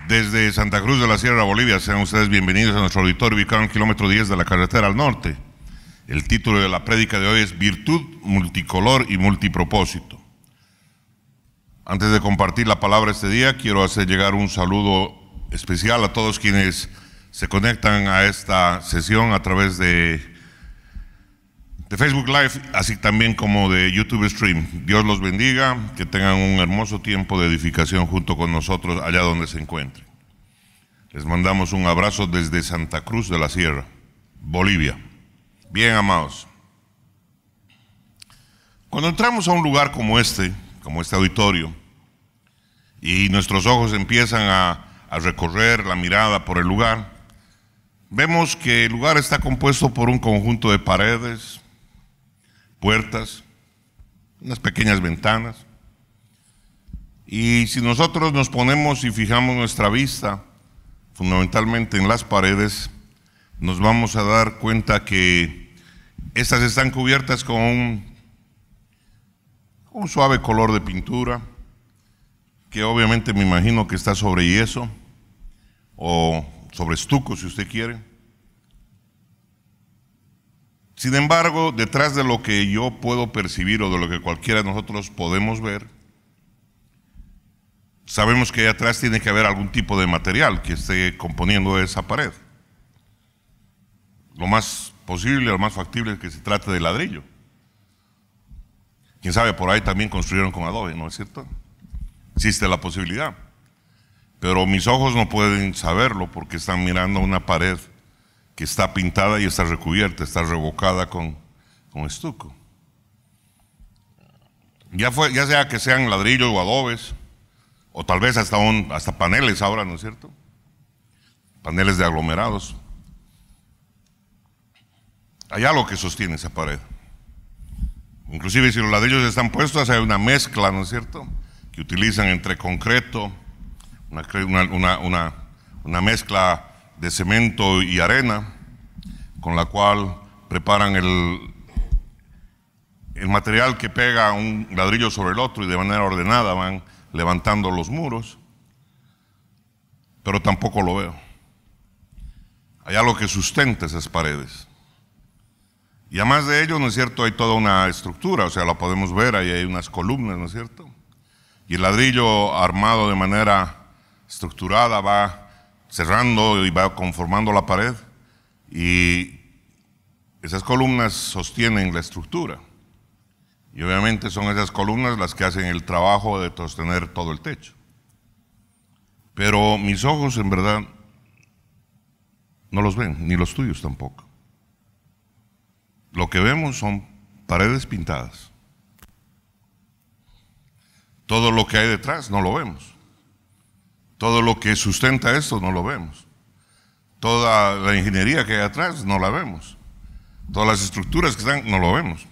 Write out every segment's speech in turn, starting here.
Desde Santa Cruz de la Sierra, Bolivia, sean ustedes bienvenidos a nuestro auditorio ubicado en el kilómetro 10 de la carretera al norte. El título de la prédica de hoy es Virtud multicolor y multipropósito. Antes de compartir la palabra este día, quiero hacer llegar un saludo especial a todos quienes se conectan a esta sesión a través de Facebook Live, así también como de YouTube Stream. Dios los bendiga, que tengan un hermoso tiempo de edificación junto con nosotros allá donde se encuentren. Les mandamos un abrazo desde Santa Cruz de la Sierra, Bolivia. Bien, amados. Cuando entramos a un lugar como este auditorio, y nuestros ojos empiezan a recorrer la mirada por el lugar, vemos que el lugar está compuesto por un conjunto de paredes, puertas, unas pequeñas ventanas. Y si nosotros nos ponemos y fijamos nuestra vista fundamentalmente en las paredes, nos vamos a dar cuenta que estas están cubiertas con un suave color de pintura, que obviamente me imagino que está sobre yeso o sobre estuco, si usted quiere. Sin embargo, detrás de lo que yo puedo percibir o de lo que cualquiera de nosotros podemos ver, sabemos que ahí atrás tiene que haber algún tipo de material que esté componiendo esa pared. Lo más posible, lo más factible es que se trate de ladrillo. Quién sabe, por ahí también construyeron con adobe, ¿no es cierto? Existe la posibilidad. Pero mis ojos no pueden saberlo porque están mirando una pared que está pintada y está recubierta, está revocada con estuco. Ya sea que sean ladrillos o adobes, o tal vez hasta paneles ahora, ¿no es cierto? Paneles de aglomerados. Hay algo que sostiene esa pared. Inclusive si los ladrillos están puestos, hay una mezcla, ¿no es cierto?, que utilizan entre concreto, una mezcla de cemento y arena, con la cual preparan el material que pega un ladrillo sobre el otro y de manera ordenada van levantando los muros, pero tampoco lo veo. Hay algo que sustenta esas paredes. Y además de ello, ¿no es cierto?, hay toda una estructura, o sea, la podemos ver, ahí hay unas columnas, ¿no es cierto? Y el ladrillo armado de manera estructurada va cerrando y va conformando la pared, y esas columnas sostienen la estructura. Y obviamente son esas columnas las que hacen el trabajo de sostener todo el techo. Pero mis ojos en verdad no los ven, ni los tuyos tampoco. Lo que vemos son paredes pintadas. Todo lo que hay detrás no lo vemos. Todo lo que sustenta esto no lo vemos. Toda la ingeniería que hay atrás no la vemos. Todas las estructuras que están no lo vemos.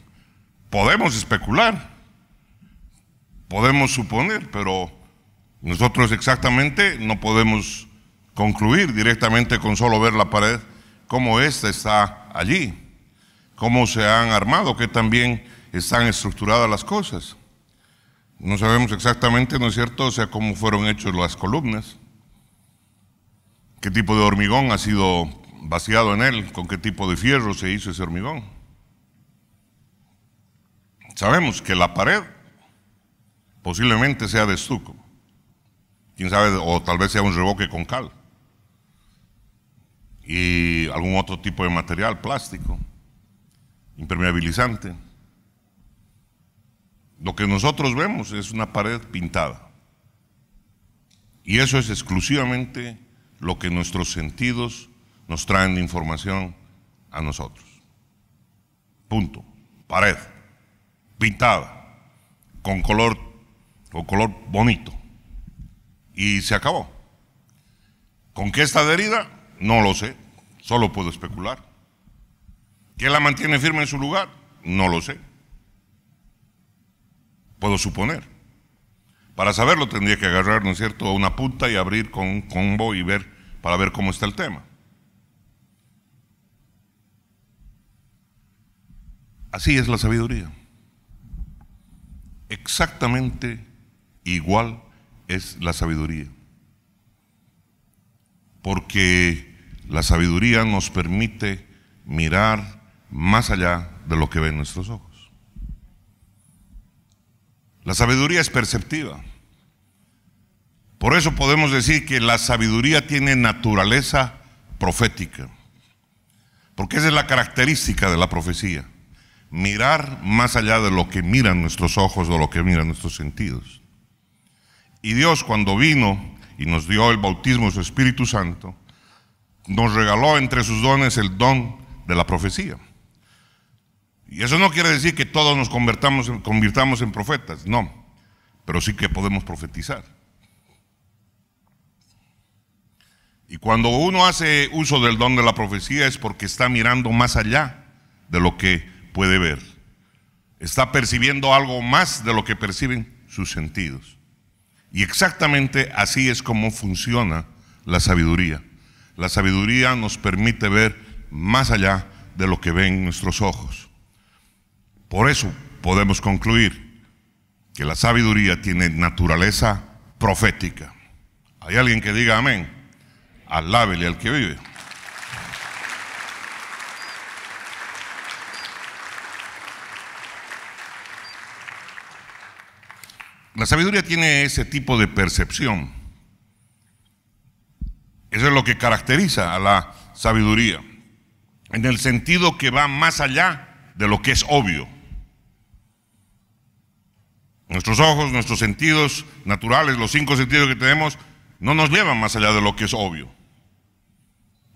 Podemos especular, podemos suponer, pero nosotros exactamente no podemos concluir directamente con solo ver la pared cómo ésta está allí, cómo se han armado, que también están estructuradas las cosas. No sabemos exactamente, ¿no es cierto?, o sea, cómo fueron hechas las columnas, qué tipo de hormigón ha sido vaciado en él, con qué tipo de fierro se hizo ese hormigón. Sabemos que la pared posiblemente sea de estuco, quién sabe, o tal vez sea un revoque con cal y algún otro tipo de material, plástico, impermeabilizante. Lo que nosotros vemos es una pared pintada, y eso es exclusivamente lo que nuestros sentidos nos traen de información a nosotros. Punto. Pared pintada con color bonito, y se acabó. ¿Con qué está adherida? No lo sé, solo puedo especular. ¿Qué la mantiene firme en su lugar? No lo sé. Puedo suponer. Para saberlo tendría que agarrar, ¿no es cierto?, una punta y abrir con un combo y ver, para ver cómo está el tema. Así es la sabiduría. Exactamente igual es la sabiduría. porque la sabiduría nos permite mirar más allá de lo que ven nuestros ojos. La sabiduría es perceptiva. Por eso podemos decir que la sabiduría tiene naturaleza profética, porque esa es la característica de la profecía: mirar más allá de lo que miran nuestros ojos o lo que miran nuestros sentidos. Y Dios, cuando vino y nos dio el bautismo de su Espíritu Santo, nos regaló entre sus dones el don de la profecía. Y eso no quiere decir que todos nos convirtamos en profetas, no, pero sí que podemos profetizar. Y cuando uno hace uso del don de la profecía es porque está mirando más allá de lo que puede ver. Está percibiendo algo más de lo que perciben sus sentidos. Y exactamente así es como funciona la sabiduría. La sabiduría nos permite ver más allá de lo que ven nuestros ojos. Por eso podemos concluir que la sabiduría tiene naturaleza profética. ¿Hay alguien que diga amén? Alábele al que vive. La sabiduría tiene ese tipo de percepción. Eso es lo que caracteriza a la sabiduría, en el sentido que va más allá de lo que es obvio. Nuestros ojos, nuestros sentidos naturales, los 5 sentidos que tenemos, no nos llevan más allá de lo que es obvio.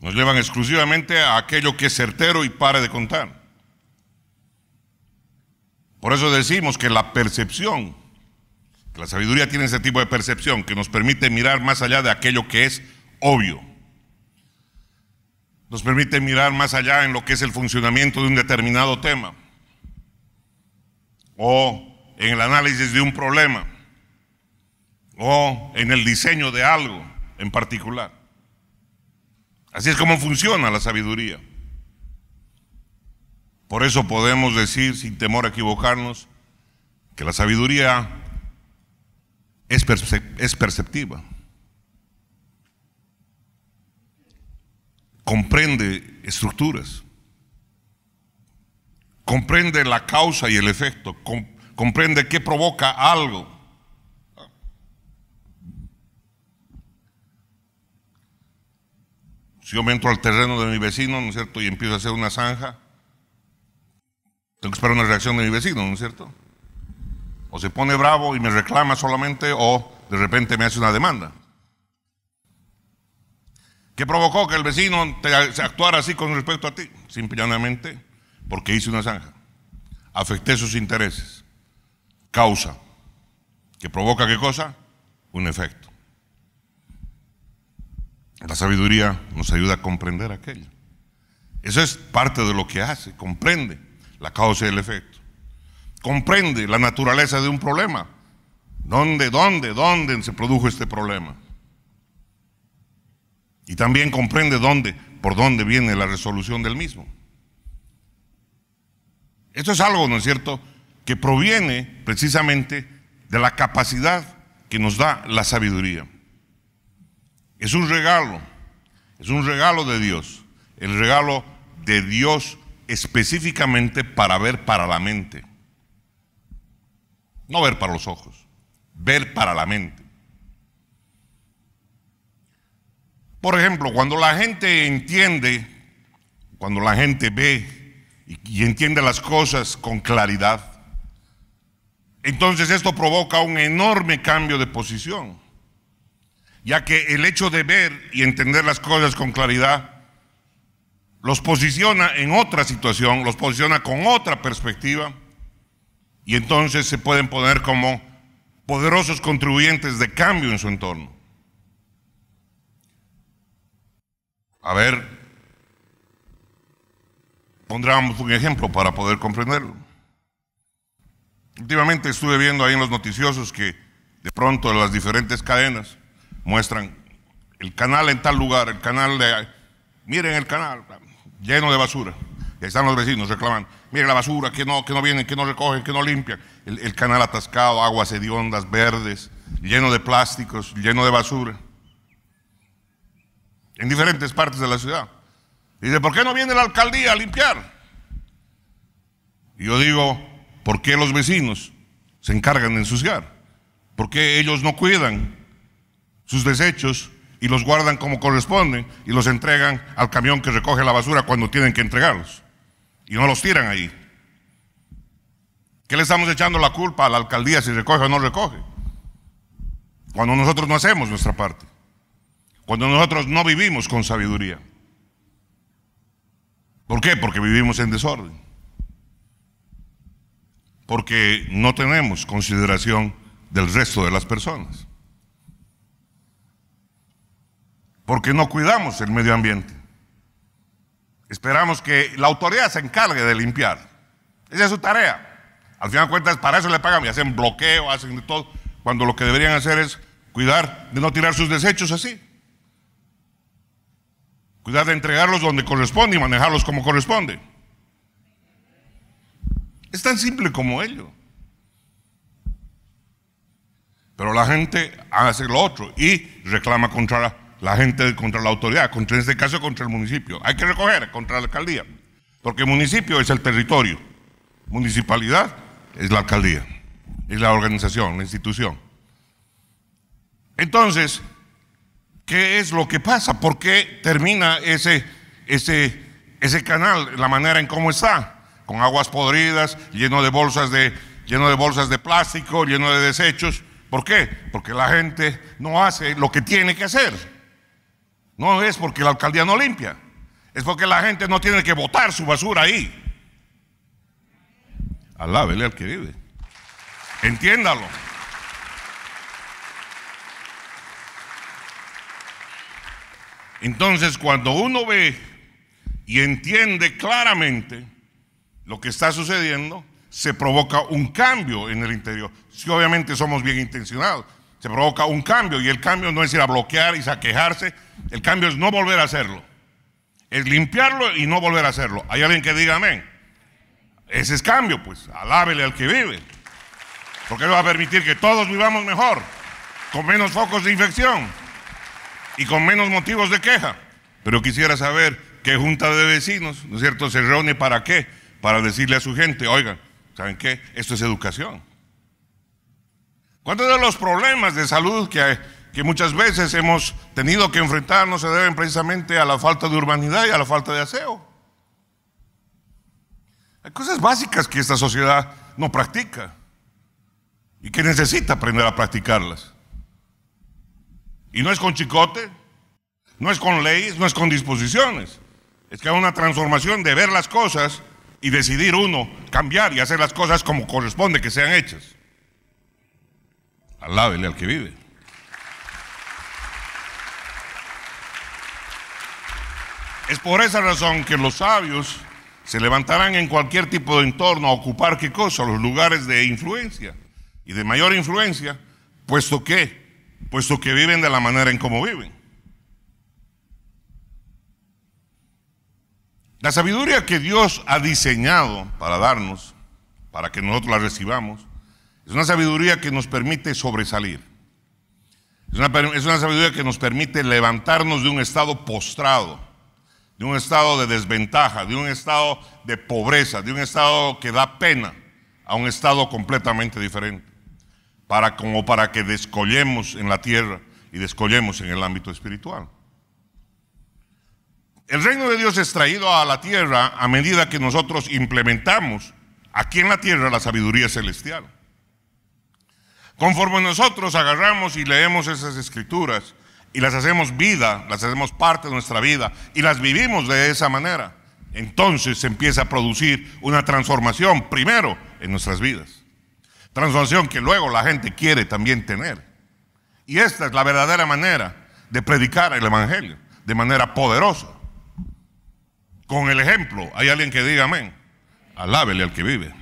Nos llevan exclusivamente a aquello que es certero y pare de contar. Por eso decimos que la percepción, que la sabiduría tiene ese tipo de percepción que nos permite mirar más allá de aquello que es obvio. Nos permite mirar más allá en lo que es el funcionamiento de un determinado tema, o en el análisis de un problema, o en el diseño de algo en particular. Así es como funciona la sabiduría. Por eso podemos decir, sin temor a equivocarnos, que la sabiduría es perceptiva. Comprende estructuras, comprende la causa y el efecto, comprende qué provoca algo. Si yo me entro al terreno de mi vecino, ¿no es cierto?, y empiezo a hacer una zanja, tengo que esperar una reacción de mi vecino, ¿no es cierto? O se pone bravo y me reclama solamente, o de repente me hace una demanda. ¿Qué provocó que el vecino actuara así con respecto a ti? Simplemente porque hice una zanja, afecté sus intereses. Causa, que provoca ¿qué cosa? Un efecto. La sabiduría nos ayuda a comprender aquello. Eso es parte de lo que hace, comprende la causa y el efecto. Comprende la naturaleza de un problema. ¿Dónde se produjo este problema? Y también comprende por dónde viene la resolución del mismo. Esto es algo, ¿no es cierto?, que proviene precisamente de la capacidad que nos da la sabiduría. Es un regalo de Dios, el regalo de Dios específicamente para ver para la mente. No ver para los ojos, ver para la mente. Por ejemplo, cuando la gente entiende, cuando la gente ve y entiende las cosas con claridad, entonces esto provoca un enorme cambio de posición, ya que el hecho de ver y entender las cosas con claridad los posiciona en otra situación, los posiciona con otra perspectiva, y entonces se pueden poner como poderosos contribuyentes de cambio en su entorno. A ver, pondremos un ejemplo para poder comprenderlo. Últimamente estuve viendo ahí en los noticiosos que de pronto las diferentes cadenas muestran el canal en tal lugar, el canal de... Miren el canal, lleno de basura. Y ahí están los vecinos reclamando, miren la basura, que no vienen, que no recogen, que no limpian. El canal atascado, aguas hediondas, verdes, lleno de plásticos, lleno de basura. en diferentes partes de la ciudad. Y dice, ¿por qué no viene la alcaldía a limpiar? Y yo digo, ¿por qué los vecinos se encargan de ensuciar? ¿Por qué ellos no cuidan sus desechos y los guardan como corresponden y los entregan al camión que recoge la basura cuando tienen que entregarlos? Y no los tiran ahí. ¿Qué le estamos echando la culpa a la alcaldía si recoge o no recoge? Cuando nosotros no hacemos nuestra parte. Cuando nosotros no vivimos con sabiduría. ¿Por qué? Porque vivimos en desorden. Porque no tenemos consideración del resto de las personas. Porque no cuidamos el medio ambiente. Esperamos que la autoridad se encargue de limpiar. Esa es su tarea. Al final de cuentas, para eso le pagan y hacen bloqueo, hacen de todo, cuando lo que deberían hacer es cuidar de no tirar sus desechos así. Cuidar de entregarlos donde corresponde y manejarlos como corresponde. Es tan simple como ello. Pero la gente hace lo otro y reclama contra la gente, contra la autoridad, en este caso contra el municipio. Hay que recoger contra la alcaldía, porque el municipio es el territorio, municipalidad es la alcaldía, es la organización, la institución. Entonces, ¿qué es lo que pasa? ¿Por qué termina ese canal, la manera en cómo está? Con aguas podridas, lleno de bolsas de plástico, lleno de desechos. ¿Por qué? Porque la gente no hace lo que tiene que hacer. No es porque la alcaldía no limpia, es porque la gente no tiene que botar su basura ahí. Alábele al que vive. Entiéndalo. Entonces, cuando uno ve y entiende claramente lo que está sucediendo, se provoca un cambio en el interior. Si obviamente somos bien intencionados, se provoca un cambio, y el cambio no es ir a bloquear y a quejarse, el cambio es no volver a hacerlo, es limpiarlo y no volver a hacerlo. ¿Hay alguien que diga amén? Ese es cambio, pues, alábele al que vive, porque va a permitir que todos vivamos mejor, con menos focos de infección y con menos motivos de queja. Pero quisiera saber qué junta de vecinos, ¿no es cierto?, se reúne para qué, para decirle a su gente, oigan, ¿saben qué? Esto es educación. ¿Cuántos de los problemas de salud que muchas veces hemos tenido que enfrentar no se deben precisamente a la falta de urbanidad y a la falta de aseo? Hay cosas básicas que esta sociedad no practica y que necesita aprender a practicarlas. Y no es con chicote, no es con leyes, no es con disposiciones. Es que hay una transformación de ver las cosas y decidir uno cambiar y hacer las cosas como corresponde que sean hechas. Alábele al que vive. Es por esa razón que los sabios se levantarán en cualquier tipo de entorno a ocupar ¿qué cosa? Los lugares de influencia y de mayor influencia, puesto que viven de la manera en cómo viven. La sabiduría que Dios ha diseñado para darnos, para que nosotros la recibamos, es una sabiduría que nos permite sobresalir. Es una sabiduría que nos permite levantarnos de un estado postrado, de un estado de desventaja, de un estado de pobreza, de un estado que da pena, a un estado completamente diferente, para que descollemos en la tierra y descollemos en el ámbito espiritual. El reino de Dios es traído a la tierra a medida que nosotros implementamos aquí en la tierra la sabiduría celestial. Conforme nosotros agarramos y leemos esas escrituras y las hacemos vida, las hacemos parte de nuestra vida y las vivimos de esa manera, entonces se empieza a producir una transformación primero en nuestras vidas. Transformación que luego la gente quiere también tener. Y esta es la verdadera manera de predicar el evangelio, de manera poderosa. Con el ejemplo. ¿Hay alguien que diga amén? Alábele al que vive.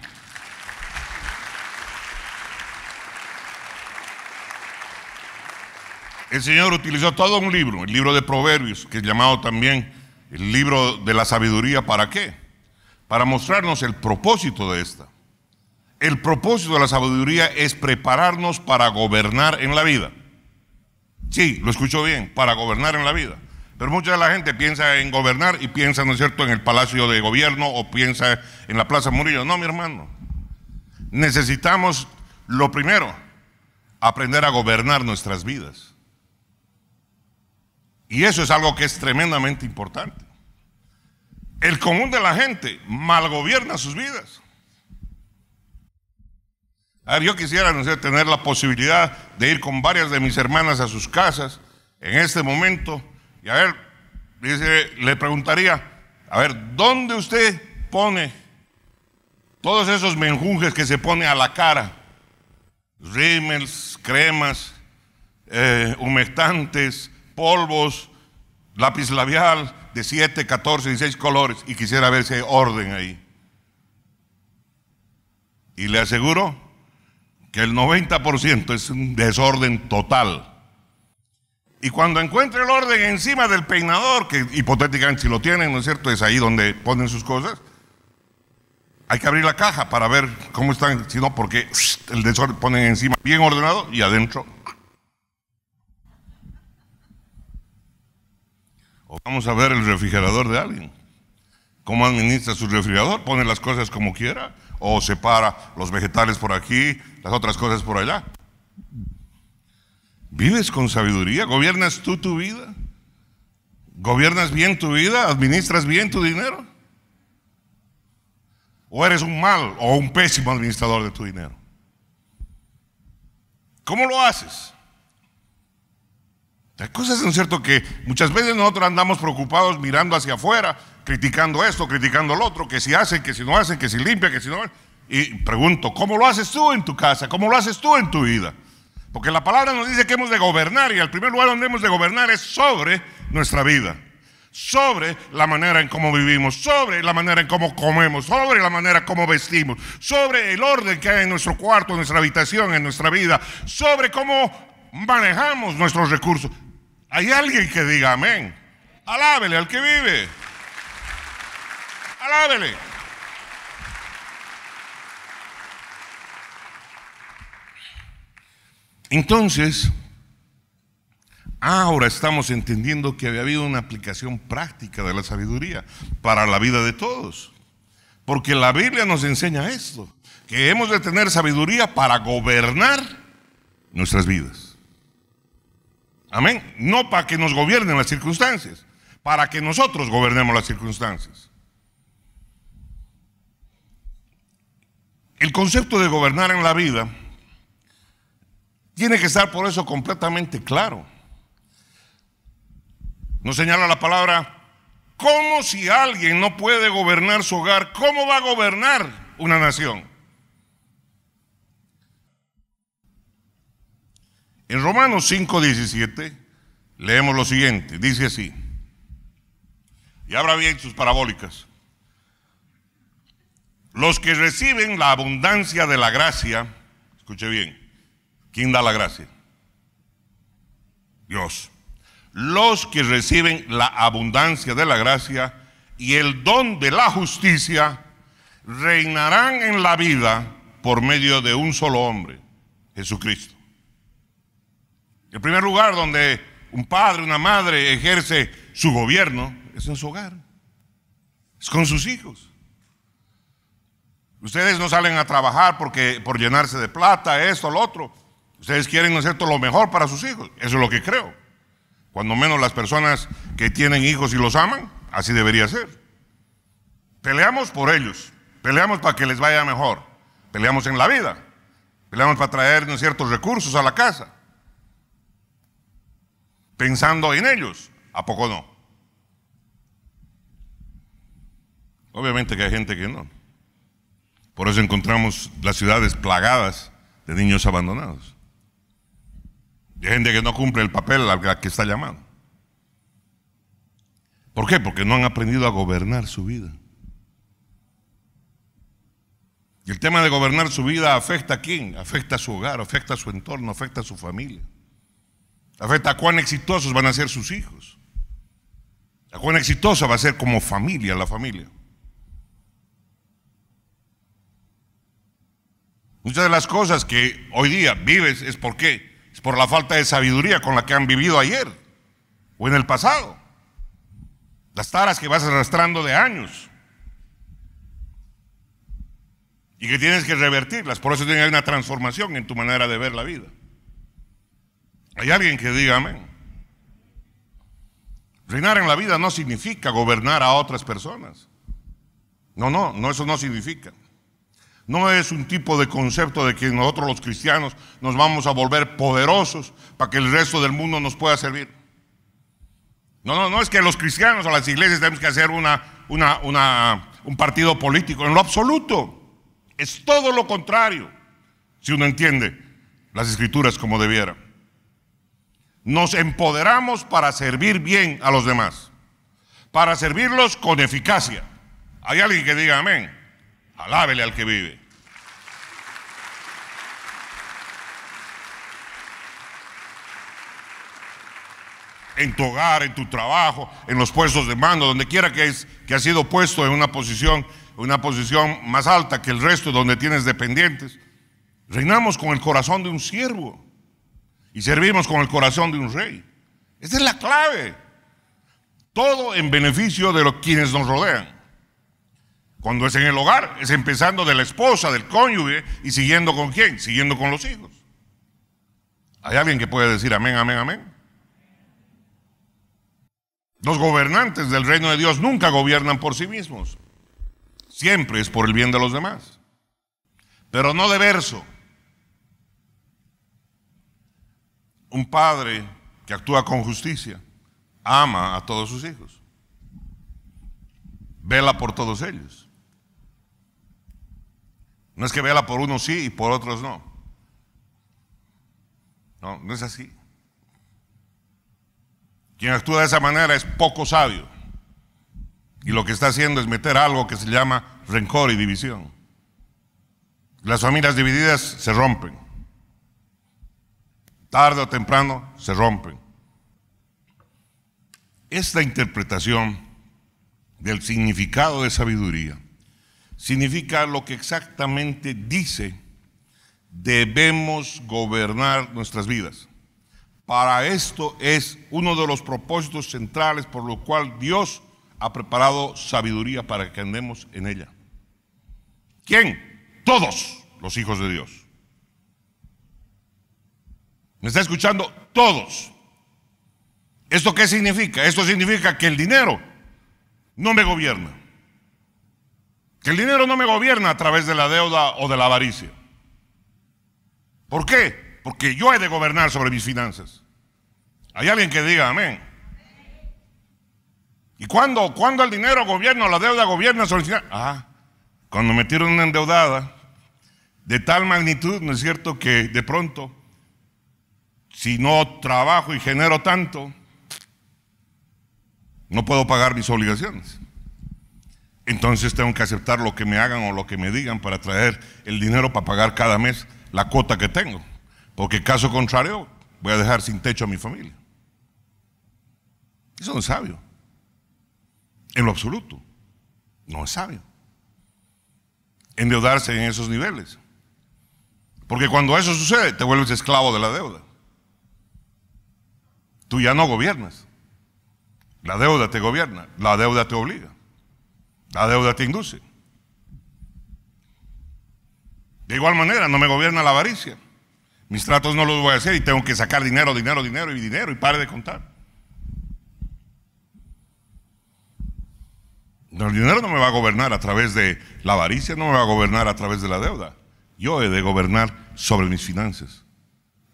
El Señor utilizó todo un libro, el libro de Proverbios, que es llamado también el libro de la sabiduría. ¿Para qué? Para mostrarnos el propósito de esta. El propósito de la sabiduría es prepararnos para gobernar en la vida. Sí, lo escuchó bien, para gobernar en la vida. Pero mucha de la gente piensa en gobernar y piensa, ¿no es cierto?, en el Palacio de Gobierno o piensa en la Plaza Murillo. No, mi hermano. Necesitamos, lo primero, aprender a gobernar nuestras vidas. Y eso es algo que es tremendamente importante. El común de la gente mal gobierna sus vidas. A ver, yo quisiera, no sé, tener la posibilidad de ir con varias de mis hermanas a sus casas en este momento y a ver, le preguntaría, a ver, ¿dónde usted pone todos esos menjunjes que se pone a la cara? Rímels, cremas, humectantes, polvos, lápiz labial de 7, 14, 16 colores, y quisiera ver si hay orden ahí. Y le aseguro que el 90% es un desorden total. Y cuando encuentre el orden encima del peinador, que hipotéticamente si lo tienen, ¿no es cierto?, es ahí donde ponen sus cosas, hay que abrir la caja para ver cómo están, si no, porque el desorden ponen encima bien ordenado y adentro. O vamos a ver el refrigerador de alguien. ¿Cómo administra su refrigerador? ¿Pone las cosas como quiera? ¿O separa los vegetales por aquí, las otras cosas por allá? ¿Vives con sabiduría? ¿Gobiernas tú tu vida? ¿Gobiernas bien tu vida? ¿Administras bien tu dinero? ¿O eres un mal o un pésimo administrador de tu dinero? ¿Cómo lo haces? Hay cosas, ¿no es cierto?, que muchas veces nosotros andamos preocupados mirando hacia afuera, criticando esto, criticando lo otro, que si hacen, que si no hacen, que si limpia, que si no. Y pregunto, ¿cómo lo haces tú en tu casa? ¿Cómo lo haces tú en tu vida? Porque la palabra nos dice que hemos de gobernar, y el primer lugar donde hemos de gobernar es sobre nuestra vida, sobre la manera en cómo vivimos, sobre la manera en cómo comemos, sobre la manera en cómo vestimos, sobre el orden que hay en nuestro cuarto, en nuestra habitación, en nuestra vida, sobre cómo manejamos nuestros recursos. ¿Hay alguien que diga amén? Alábele al que vive. Alábele. Entonces, ahora estamos entendiendo que había habido una aplicación práctica de la sabiduría para la vida de todos. Porque la Biblia nos enseña esto, que hemos de tener sabiduría para gobernar nuestras vidas. Amén. No para que nos gobiernen las circunstancias, para que nosotros gobernemos las circunstancias. El concepto de gobernar en la vida tiene que estar por eso completamente claro. Nos señala la palabra, ¿cómo si alguien no puede gobernar su hogar? ¿Cómo va a gobernar una nación? En Romanos 5:17 leemos lo siguiente, dice así, y abra bien sus parabólicas. Los que reciben la abundancia de la gracia, escuche bien, ¿quién da la gracia? Dios. Los que reciben la abundancia de la gracia y el don de la justicia reinarán en la vida por medio de un solo hombre, Jesucristo. El primer lugar donde un padre, una madre ejerce su gobierno es en su hogar, es con sus hijos. Ustedes no salen a trabajar por llenarse de plata, esto, lo otro. Ustedes quieren, ¿no es cierto?, lo mejor para sus hijos. Eso es lo que creo. Cuando menos las personas que tienen hijos y los aman, así debería ser. Peleamos por ellos, peleamos para que les vaya mejor, peleamos en la vida, peleamos para traer, ¿no es cierto?, recursos a la casa. Pensando en ellos, ¿a poco no? Obviamente que hay gente que no. Por eso encontramos las ciudades plagadas de niños abandonados. De gente que no cumple el papel al que está llamado. ¿Por qué? Porque no han aprendido a gobernar su vida. Y el tema de gobernar su vida afecta a quién, afecta a su hogar, afecta a su entorno, afecta a su familia. Afecta a cuán exitosos van a ser sus hijos, a cuán exitosa va a ser como familia la familia. Muchas de las cosas que hoy día vives es por qué, es por la falta de sabiduría con la que han vivido ayer o en el pasado. Las taras que vas arrastrando de años y que tienes que revertirlas. Por eso tiene que haber una transformación en tu manera de ver la vida. ¿Hay alguien que diga amén? Reinar en la vida no significa gobernar a otras personas. No, eso no significa. No es un tipo de concepto de que nosotros los cristianos nos vamos a volver poderosos para que el resto del mundo nos pueda servir. No es que los cristianos o las iglesias tenemos que hacer un partido político. En lo absoluto. Es todo lo contrario, si uno entiende las escrituras como debiera. Nos empoderamos para servir bien a los demás, para servirlos con eficacia. ¿Hay alguien que diga amén? Alábele al que vive. En tu hogar, en tu trabajo, en los puestos de mando, donde quiera que has sido puesto en una posición más alta que el resto, donde tienes dependientes, reinamos con el corazón de un siervo y servimos con el corazón de un rey. Esa es la clave. Todo en beneficio de quienes nos rodean. Cuando es en el hogar, es empezando de la esposa, del cónyuge, y siguiendo con quién, siguiendo con los hijos. ¿Hay alguien que puede decir amén, amén, amén? Los gobernantes del reino de Dios nunca gobiernan por sí mismos. Siempre es por el bien de los demás. Pero no de verso. Un padre que actúa con justicia ama a todos sus hijos. Vela por todos ellos. No es que vela por unos sí y por otros no. No es así. Quien actúa de esa manera es poco sabio. Y lo que está haciendo es meter algo que se llama rencor y división. Las familias divididas se rompen. Tarde o temprano se rompen. Esta interpretación del significado de sabiduría significa lo que exactamente dice: debemos gobernar nuestras vidas. Para esto es uno de los propósitos centrales por lo cual Dios ha preparado sabiduría para que andemos en ella. ¿Quién? Todos los hijos de Dios. ¿Me está escuchando? Todos. ¿Esto qué significa? Esto significa que el dinero no me gobierna. Que el dinero no me gobierna a través de la deuda o de la avaricia. ¿Por qué? Porque yo he de gobernar sobre mis finanzas. ¿Hay alguien que diga amén? ¿Y cuándo el dinero gobierna o la deuda gobierna sobre mis finanzas? Cuando me tiro una endeudada de tal magnitud, ¿no es cierto?, que de pronto, si no trabajo y genero tanto, no puedo pagar mis obligaciones. Entonces tengo que aceptar lo que me hagan o lo que me digan para traer el dinero para pagar cada mes la cuota que tengo. Porque caso contrario, voy a dejar sin techo a mi familia. Eso no es sabio. En lo absoluto. No es sabio endeudarse en esos niveles. Porque cuando eso sucede, te vuelves esclavo de la deuda. Tú ya no gobiernas. La deuda te gobierna, la deuda te obliga, la deuda te induce. De igual manera, no me gobierna la avaricia. Mis tratos no los voy a hacer y tengo que sacar dinero y pare de contar. No, el dinero no me va a gobernar a través de la avaricia, no me va a gobernar a través de la deuda. Yo he de gobernar sobre mis finanzas,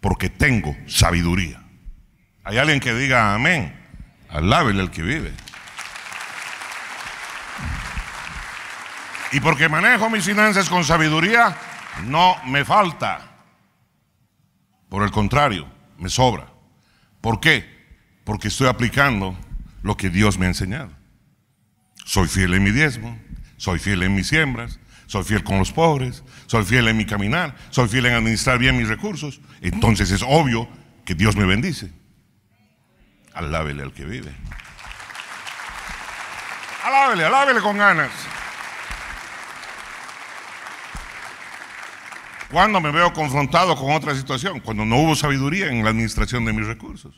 porque tengo sabiduría. ¿Hay alguien que diga amén? Alábele al que vive. Y porque manejo mis finanzas con sabiduría, no me falta. Por el contrario, me sobra. ¿Por qué? Porque estoy aplicando lo que Dios me ha enseñado. Soy fiel en mi diezmo, soy fiel en mis siembras, soy fiel con los pobres, soy fiel en mi caminar, soy fiel en administrar bien mis recursos. Entonces es obvio que Dios me bendice. Alábele al que vive. Alábele con ganas. ¿Cuándo me veo confrontado con otra situación? Cuando no hubo sabiduría en la administración de mis recursos.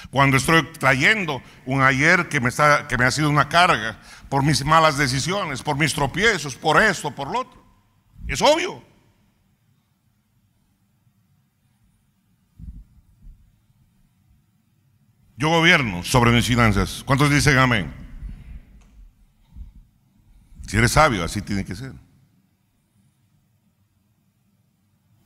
Cuando estoy trayendo un ayer que me ha sido una carga por mis malas decisiones, por mis tropiezos, por esto, por lo otro. Es obvio. Yo gobierno sobre mis finanzas. ¿Cuántos dicen amén? Si eres sabio, así tiene que ser.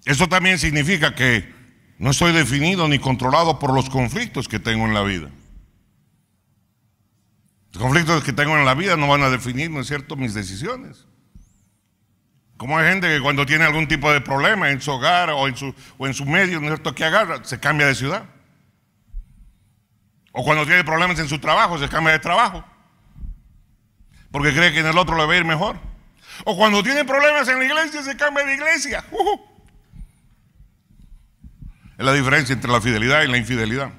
Esto también significa que no estoy definido ni controlado por los conflictos que tengo en la vida. Los conflictos que tengo en la vida no van a definir, ¿no es cierto?, mis decisiones. Como hay gente que cuando tiene algún tipo de problema en su hogar o en su medio, ¿no es cierto?, ¿qué agarra? Se cambia de ciudad. O cuando tiene problemas en su trabajo, se cambia de trabajo. Porque cree que en el otro le va a ir mejor. O cuando tiene problemas en la iglesia, se cambia de iglesia. Es la diferencia entre la fidelidad y la infidelidad.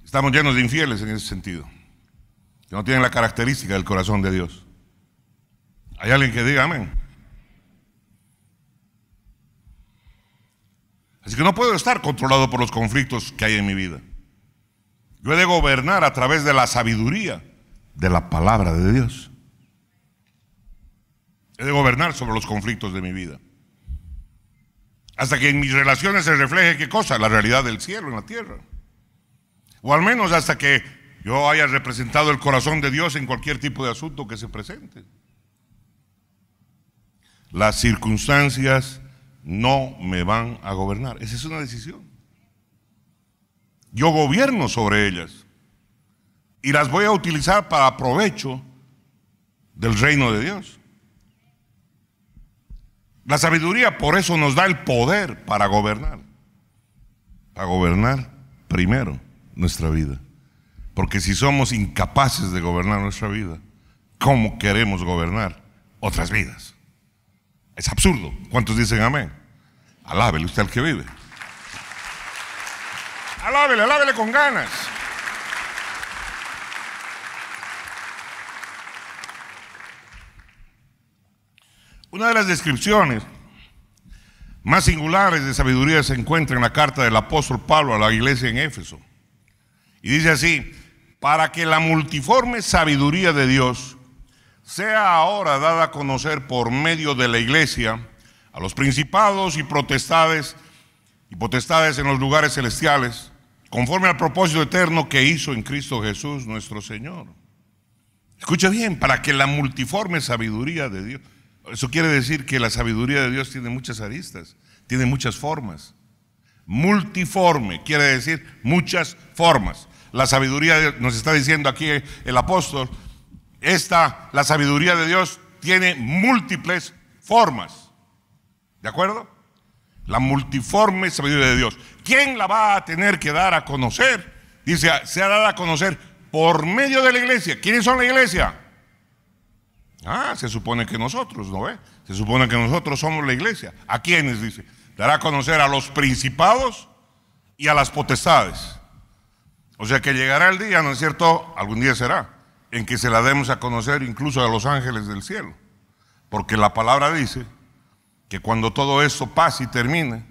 Estamos llenos de infieles en ese sentido, que no tienen la característica del corazón de Dios. ¿Hay alguien que diga amén? Así que no puedo estar controlado por los conflictos que hay en mi vida. Yo he de gobernar a través de la sabiduría de la palabra de Dios. He de gobernar sobre los conflictos de mi vida. Hasta que en mis relaciones se refleje, ¿qué cosa? La realidad del cielo en la tierra. O al menos hasta que yo haya representado el corazón de Dios en cualquier tipo de asunto que se presente. Las circunstancias no me van a gobernar. Esa es una decisión. Yo gobierno sobre ellas y las voy a utilizar para provecho del reino de Dios. La sabiduría por eso nos da el poder para gobernar primero nuestra vida. Porque si somos incapaces de gobernar nuestra vida, ¿cómo queremos gobernar otras vidas? Es absurdo. ¿Cuántos dicen amén? Alábele usted al que vive. Alábele, alábele con ganas. Una de las descripciones más singulares de sabiduría se encuentra en la carta del apóstol Pablo a la iglesia en Éfeso. Y dice así: para que la multiforme sabiduría de Dios sea ahora dada a conocer por medio de la iglesia a los principados y potestades en los lugares celestiales, conforme al propósito eterno que hizo en Cristo Jesús nuestro Señor. Escucha bien, para que la multiforme sabiduría de Dios. Eso quiere decir que la sabiduría de Dios tiene muchas aristas, tiene muchas formas. Multiforme quiere decir muchas formas. La sabiduría, nos está diciendo aquí el apóstol, la sabiduría de Dios tiene múltiples formas. ¿De acuerdo? La multiforme sabiduría de Dios. ¿Quién la va a tener que dar a conocer? Dice, se ha dado a conocer por medio de la iglesia. ¿Quiénes son la iglesia? Se supone que nosotros, ¿no ve? Se supone que nosotros somos la iglesia. ¿A quiénes? Dice, dará a conocer a los principados y a las potestades. O sea que llegará el día, ¿no es cierto? Algún día será, en que se la demos a conocer incluso a los ángeles del cielo. Porque la palabra dice que cuando todo esto pase y termine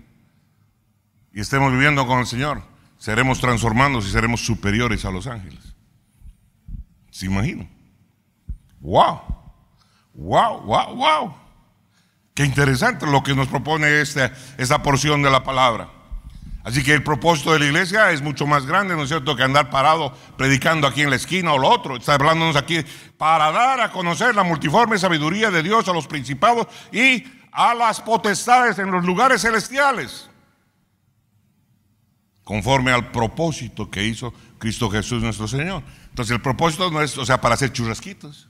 y estemos viviendo con el Señor, seremos transformados y seremos superiores a los ángeles. ¿Se imaginan? ¡Wow! ¡Wow, wow, wow! Qué interesante lo que nos propone esta porción de la palabra. Así que el propósito de la iglesia es mucho más grande, ¿no es cierto?, que andar parado predicando aquí en la esquina o lo otro. Está hablándonos aquí para dar a conocer la multiforme sabiduría de Dios a los principados y a las potestades en los lugares celestiales, conforme al propósito que hizo Cristo Jesús nuestro Señor. Entonces el propósito no es, para hacer churrasquitos.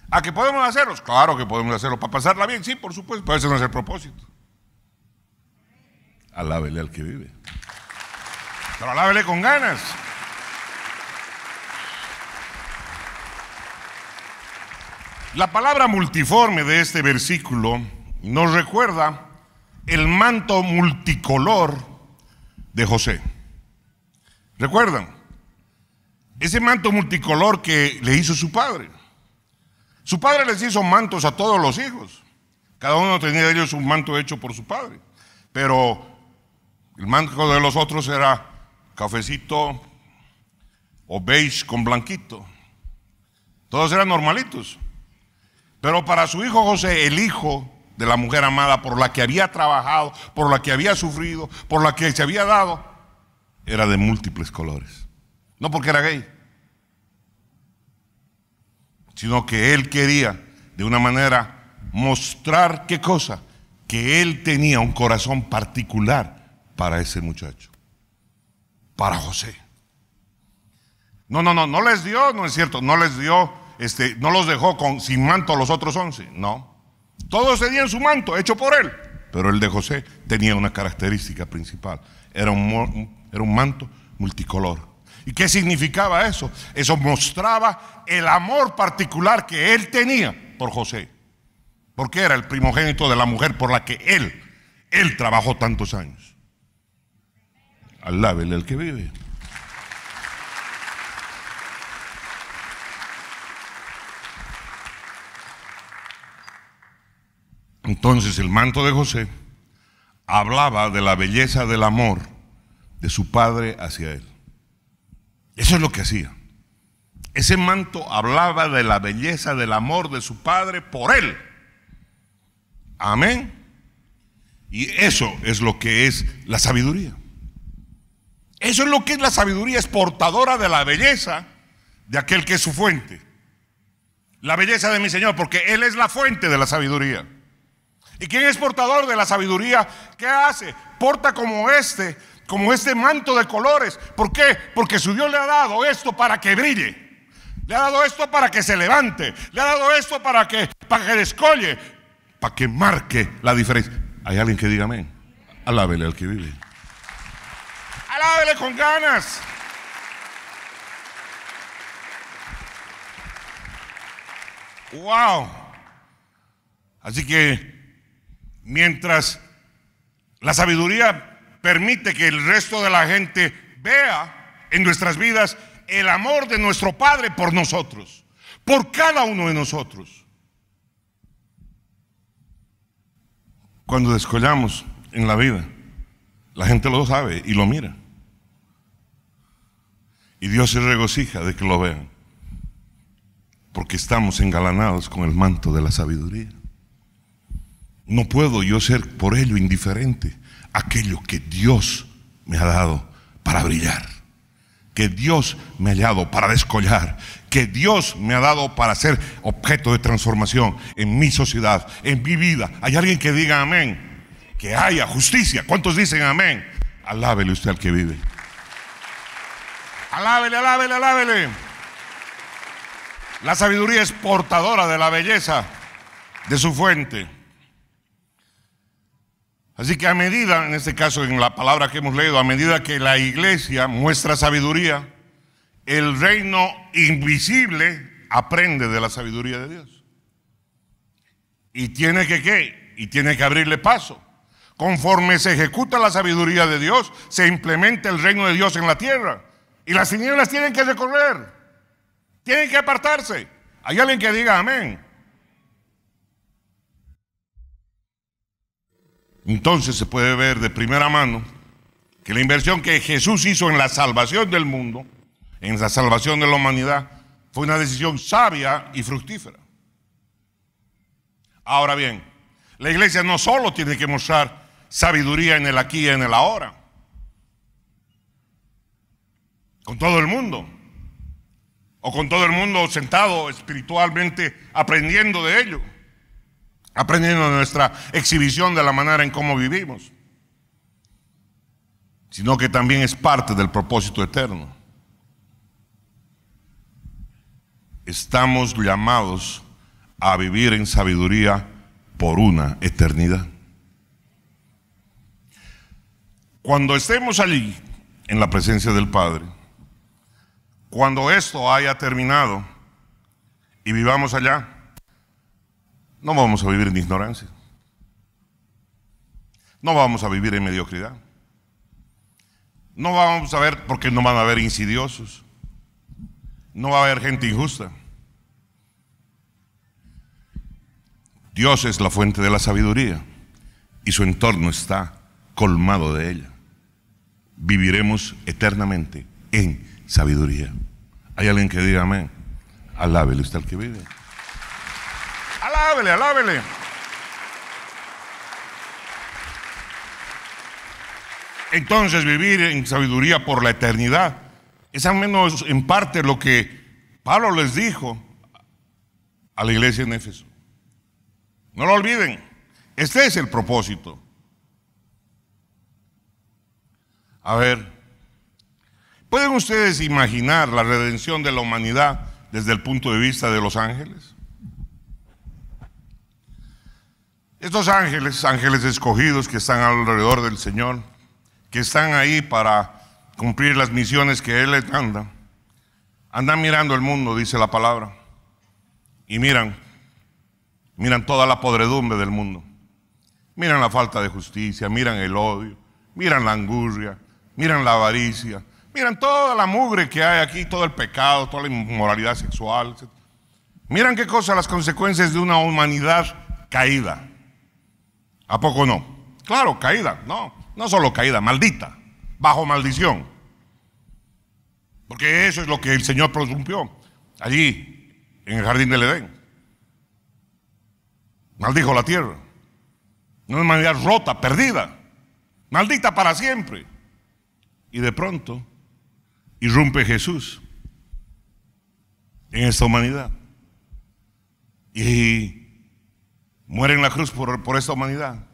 ¿A qué podemos hacerlos? Claro que podemos hacerlo para pasarla bien, sí, por supuesto, pero ese no es el propósito. Alábele al que vive. Pero alábele con ganas. La palabra multiforme de este versículo nos recuerda el manto multicolor de José. ¿Recuerdan? Ese manto multicolor que le hizo su padre. Su padre les hizo mantos a todos los hijos. Cada uno tenía de ellos un manto hecho por su padre. Pero el manto de los otros era cafecito o beige con blanquito. Todos eran normalitos. Pero para su hijo José, el hijo de la mujer amada por la que había trabajado, por la que había sufrido, por la que se había dado, era de múltiples colores. No porque era gay, sino que él quería de una manera mostrar ¿qué cosa? Que él tenía un corazón particular para ese muchacho, para José. No les dio, no es cierto, no les dio, no los dejó sin manto a los otros 11, no. Todos tenían su manto hecho por él, pero el de José tenía una característica principal, era un manto multicolor. ¿Y qué significaba eso? Eso mostraba el amor particular que él tenía por José, porque era el primogénito de la mujer por la que él trabajó tantos años. Alábele el que vive. Entonces el manto de José hablaba de la belleza del amor de su padre hacia él. Eso es lo que hacía. Ese manto hablaba de la belleza del amor de su padre por él. Amén. Y eso es lo que es la sabiduría. Eso es lo que es la sabiduría, es portadora de la belleza de aquel que es su fuente. La belleza de mi Señor, porque Él es la fuente de la sabiduría. ¿Y quién es portador de la sabiduría? ¿Qué hace? Porta como este manto de colores. ¿Por qué? Porque su Dios le ha dado esto para que brille. Le ha dado esto para que se levante. Le ha dado esto para que descolle, para que marque la diferencia. ¿Hay alguien que diga amén? Alábele al que vive. Alábele con ganas. Wow. Así que mientras la sabiduría permite que el resto de la gente vea en nuestras vidas el amor de nuestro Padre por nosotros, por cada uno de nosotros. Cuando descollamos en la vida, la gente lo sabe y lo mira. Y Dios se regocija de que lo vean, porque estamos engalanados con el manto de la sabiduría. No puedo yo ser por ello indiferente a aquello que Dios me ha dado para brillar, que Dios me ha dado para descollar, que Dios me ha dado para ser objeto de transformación en mi sociedad, en mi vida. ¿Hay alguien que diga amén? Que haya justicia. ¿Cuántos dicen amén? Alábele usted al que vive. Alábele, alábele, alábele. La sabiduría es portadora de la belleza de su fuente. Así que a medida, en este caso en la palabra que hemos leído, a medida que la iglesia muestra sabiduría, el reino invisible aprende de la sabiduría de Dios. Y tiene que ¿qué? Y tiene que abrirle paso. Conforme se ejecuta la sabiduría de Dios, se implementa el reino de Dios en la tierra. Y las tinieblas tienen que recorrer, tienen que apartarse. ¿Hay alguien que diga amén? Entonces se puede ver de primera mano que la inversión que Jesús hizo en la salvación del mundo, en la salvación de la humanidad, fue una decisión sabia y fructífera. Ahora bien, la iglesia no solo tiene que mostrar sabiduría en el aquí y en el ahora, con todo el mundo, o con todo el mundo sentado espiritualmente aprendiendo de ello, aprendiendo de nuestra exhibición de la manera en cómo vivimos, sino que también es parte del propósito eterno. Estamos llamados a vivir en sabiduría por una eternidad. Cuando estemos allí en la presencia del Padre, cuando esto haya terminado y vivamos allá, no vamos a vivir en ignorancia, no vamos a vivir en mediocridad, no vamos a ver, porque no van a haber insidiosos, no va a haber gente injusta. Dios es la fuente de la sabiduría y su entorno está colmado de ella. viviremos eternamente en sabiduría. ¿Hay alguien que diga amén? Alábele usted al que vive. Alábele, alábele. Entonces, vivir en sabiduría por la eternidad es al menos en parte lo que Pablo les dijo a la iglesia en Éfeso. No lo olviden, este es el propósito. A ver, ¿pueden ustedes imaginar la redención de la humanidad desde el punto de vista de los ángeles? Estos ángeles, ángeles escogidos que están alrededor del Señor, que están ahí para cumplir las misiones que Él les manda, andan mirando el mundo, dice la palabra, y miran toda la podredumbre del mundo, miran la falta de justicia, miran el odio, miran la angustia, miran la avaricia, miran toda la mugre que hay aquí, todo el pecado, toda la inmoralidad sexual, etc. Miran qué cosa, las consecuencias de una humanidad caída. ¿A poco no? Claro, caída, no solo caída, maldita, bajo maldición. Porque eso es lo que el Señor prorrumpió allí en el jardín del Edén. Maldijo la tierra. Una humanidad rota, perdida, maldita para siempre. Y de pronto irrumpe Jesús en esta humanidad y muere en la cruz por esta humanidad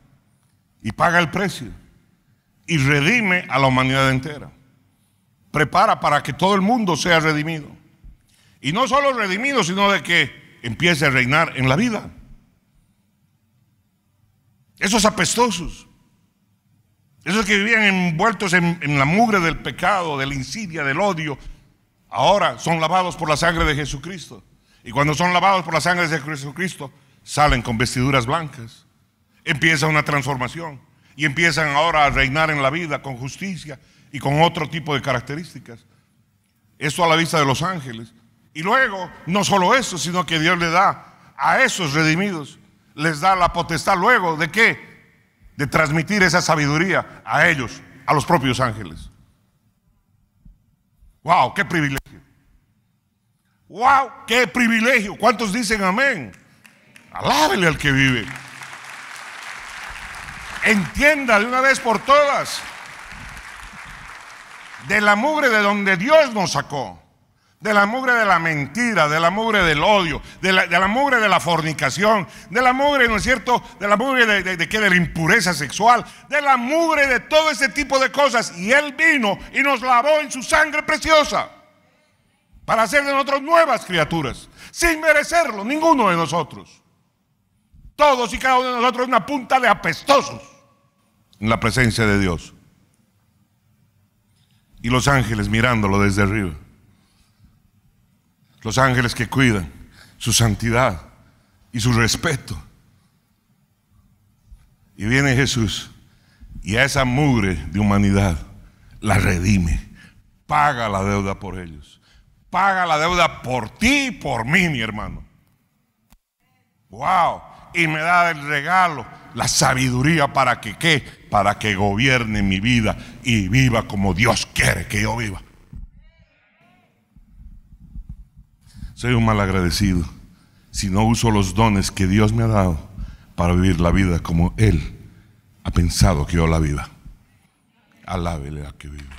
y paga el precio y redime a la humanidad entera. Prepara para que todo el mundo sea redimido, y no solo redimido, sino de que empiece a reinar en la vida. Esos apestosos, esos que vivían envueltos en la mugre del pecado, de la insidia, del odio, ahora son lavados por la sangre de Jesucristo. Y cuando son lavados por la sangre de Jesucristo, salen con vestiduras blancas. Empieza una transformación y empiezan ahora a reinar en la vida con justicia y con otro tipo de características. Esto a la vista de los ángeles. Y luego, no solo eso, sino que Dios le da a esos redimidos, les da la potestad luego de ¿qué? De transmitir esa sabiduría a ellos, a los propios ángeles. ¡Wow! ¡Qué privilegio! ¡Wow! ¡Qué privilegio! ¿Cuántos dicen amén? Alábele al que vive. Entienda de una vez por todas, de la mugre de donde Dios nos sacó, de la mugre de la mentira, de la mugre del odio, de la mugre de la fornicación, de la mugre, ¿no es cierto?, de la mugre de la impureza sexual, de la mugre de todo ese tipo de cosas. Y Él vino y nos lavó en su sangre preciosa para hacer de nosotros nuevas criaturas, sin merecerlo, ninguno de nosotros. Todos y cada uno de nosotros una punta de apestosos en la presencia de Dios. Y los ángeles mirándolo desde arriba. Los ángeles que cuidan su santidad y su respeto. Y viene Jesús y a esa mugre de humanidad la redime. Paga la deuda por ellos. Paga la deuda por ti y por mí, mi hermano. ¡Wow! Y me da el regalo, la sabiduría para que ¿qué? Para que gobierne mi vida y viva como Dios quiere que yo viva. Soy un mal agradecido si no uso los dones que Dios me ha dado para vivir la vida como Él ha pensado que yo la viva. Alábele a que vive.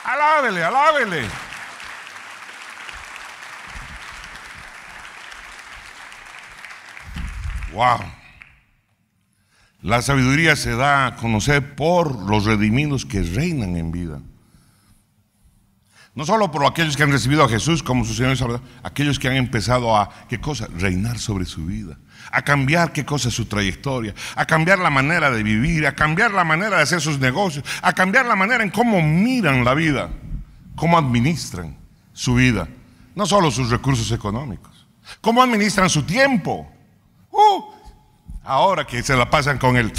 Alábele, alábele. Wow. La sabiduría se da a conocer por los redimidos que reinan en vida. No solo por aquellos que han recibido a Jesús como su Señor y Salvador, aquellos que han empezado a, ¿qué cosa? Reinar sobre su vida, a cambiar, ¿qué cosa? Su trayectoria, a cambiar la manera de vivir, a cambiar la manera de hacer sus negocios, a cambiar la manera en cómo miran la vida, cómo administran su vida, no solo sus recursos económicos, cómo administran su tiempo. Ahora que se la pasan con el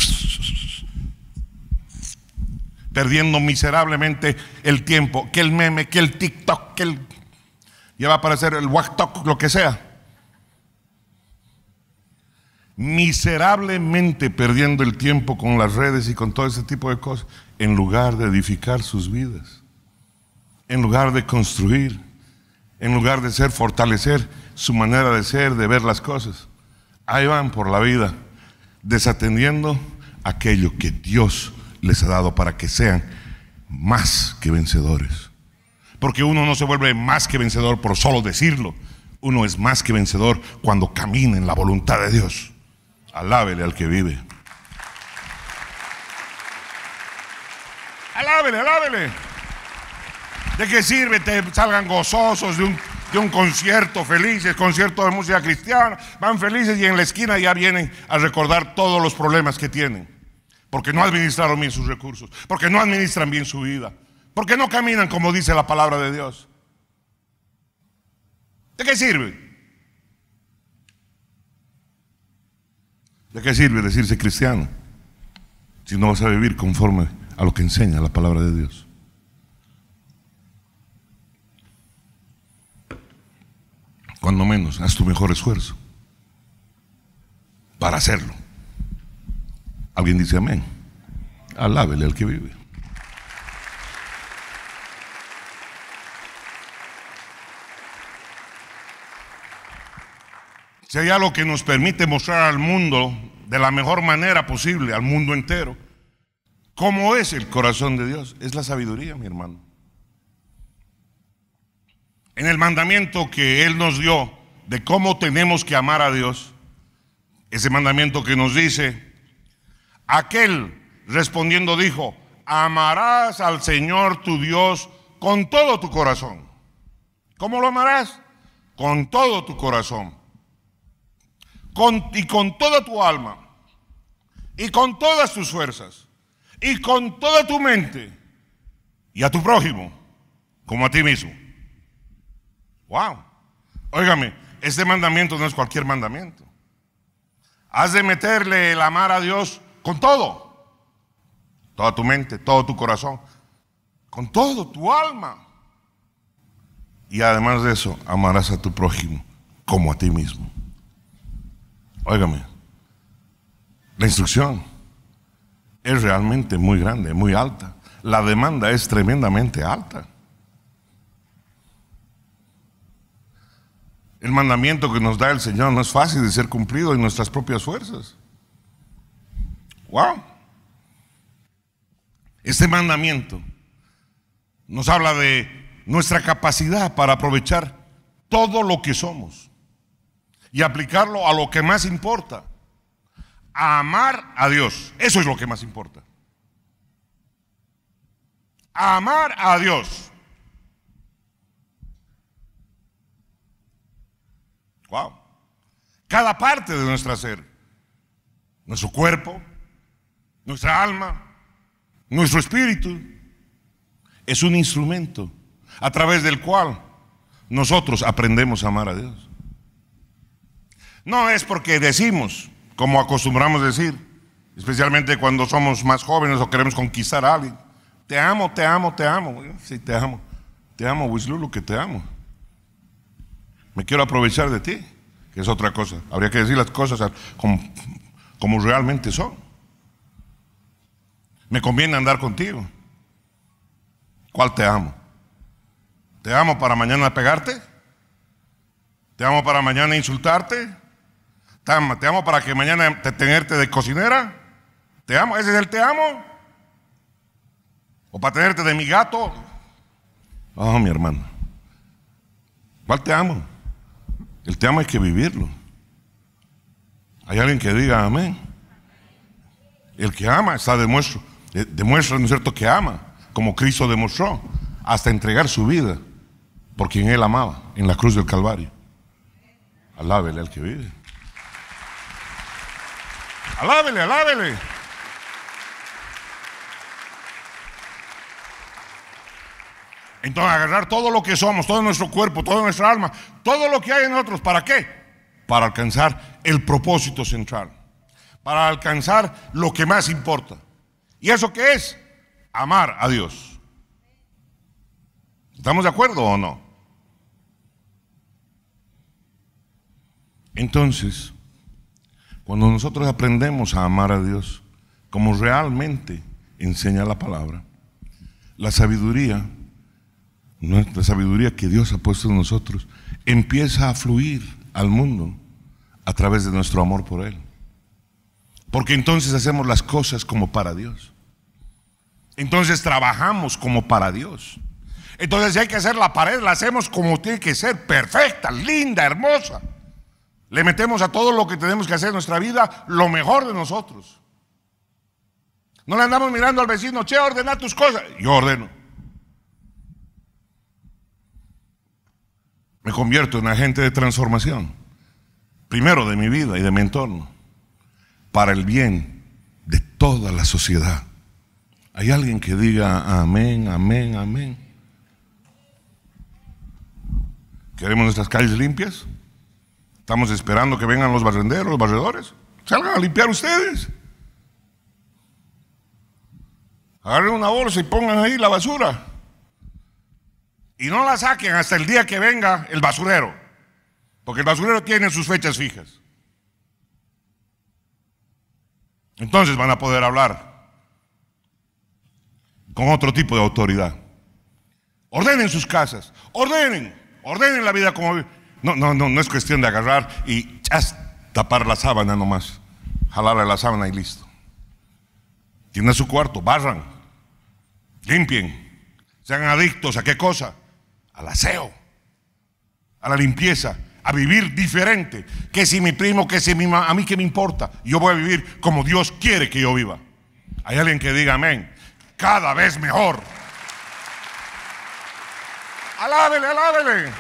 perdiendo miserablemente el tiempo, que el meme, que el TikTok, que el ya va a aparecer el WhatsApp, lo que sea. miserablemente perdiendo el tiempo con las redes y con todo ese tipo de cosas, en lugar de edificar sus vidas, en lugar de construir, en lugar de fortalecer su manera de ser, de ver las cosas. Ahí van por la vida, desatendiendo aquello que Dios les ha dado para que sean más que vencedores. Porque uno no se vuelve más que vencedor por solo decirlo. Uno es más que vencedor cuando camina en la voluntad de Dios. Alábele al que vive. Alábele, alábele. ¿De qué sirve te salgan gozosos de un concierto, felices, concierto de música cristiana? Van felices y en la esquina ya vienen a recordar todos los problemas que tienen. Porque no administraron bien sus recursos, porque no administran bien su vida, porque no caminan como dice la palabra de Dios. ¿De qué sirve? ¿De qué sirve decirse cristiano si no vas a vivir conforme a lo que enseña la palabra de Dios? Cuando menos, haz tu mejor esfuerzo para hacerlo. ¿Alguien dice amén? Alábele al que vive. Si hay algo que nos permite mostrar al mundo de la mejor manera posible, al mundo entero, cómo es el corazón de Dios, es la sabiduría, mi hermano. En el mandamiento que Él nos dio de cómo tenemos que amar a Dios, ese mandamiento que nos dice, aquel respondiendo dijo, amarás al Señor tu Dios con todo tu corazón. ¿Cómo lo amarás? Con todo tu corazón. Y con toda tu alma. Y con todas tus fuerzas. Y con toda tu mente. Y a tu prójimo como a ti mismo. Wow. Óigame, este mandamiento no es cualquier mandamiento. Has de meterle el amar a Dios con todo. Toda tu mente, todo tu corazón, con todo tu alma. Y además de eso, amarás a tu prójimo como a ti mismo. Óigame, la instrucción es realmente muy grande, muy alta. La demanda es tremendamente alta. El mandamiento que nos da el Señor no es fácil de ser cumplido en nuestras propias fuerzas. Wow. Este mandamiento nos habla de nuestra capacidad para aprovechar todo lo que somos y aplicarlo a lo que más importa, a amar a Dios. Eso es lo que más importa. A amar a Dios. Wow. Cada parte de nuestro ser, nuestro cuerpo, nuestra alma, nuestro espíritu, es un instrumento a través del cual nosotros aprendemos a amar a Dios. No es porque decimos, como acostumbramos decir, especialmente cuando somos más jóvenes o queremos conquistar a alguien, te amo, te amo, te amo. Sí, te amo, Wislulu, que te amo. Me quiero aprovechar de ti, que es otra cosa. Habría que decir las cosas como realmente son. Me conviene andar contigo. ¿Cuál te amo? ¿Te amo para mañana pegarte? ¿Te amo para mañana insultarte? ¿Te amo para que mañana tenerte de cocinera? ¿Te amo? ¿Ese es el te amo? ¿O para tenerte de mi gato? Oh, mi hermano. ¿Cuál te amo? El te amo hay que vivirlo. Hay alguien que diga amén. El que ama demuestra, ¿no es cierto?, que ama, como Cristo demostró, hasta entregar su vida por quien Él amaba en la cruz del Calvario. Alábele al que vive. Alábele, alábele. Entonces agarrar todo lo que somos, todo nuestro cuerpo, toda nuestra alma, todo lo que hay en nosotros, ¿para qué? Para alcanzar el propósito central, para alcanzar lo que más importa. ¿Y eso qué es? Amar a Dios. ¿Estamos de acuerdo o no? Entonces, Cuando nosotros aprendemos a amar a Dios como realmente enseña la palabra, la sabiduría, nuestra sabiduría que Dios ha puesto en nosotros, empieza a fluir al mundo a través de nuestro amor por Él. Porque entonces hacemos las cosas como para Dios. Entonces trabajamos como para Dios. Entonces si hay que hacer la pared, la hacemos como tiene que ser, perfecta, linda, hermosa. Le metemos a todo lo que tenemos que hacer en nuestra vida lo mejor de nosotros. No le andamos mirando al vecino, che, ordena tus cosas. Yo ordeno. Me convierto en agente de transformación, primero de mi vida y de mi entorno, para el bien de toda la sociedad. ¿Hay alguien que diga amén, amén, amén? ¿Queremos nuestras calles limpias? ¿Estamos esperando que vengan los barrenderos, los barredores? Salgan a limpiar ustedes. Agarren una bolsa y pongan ahí la basura. Y no la saquen hasta el día que venga el basurero, porque el basurero tiene sus fechas fijas. Entonces van a poder hablar con otro tipo de autoridad. Ordenen sus casas, ordenen la vida como viven. No es cuestión de agarrar y tapar la sábana nomás, jalarle la sábana y listo. Tienen su cuarto, barran, limpien, sean adictos a qué cosa, al aseo, a la limpieza, a vivir diferente. Que si mi primo, que si mi mamá, a mí qué me importa, yo voy a vivir como Dios quiere que yo viva. Hay alguien que diga amén. Cada vez mejor. Alábele, alábele.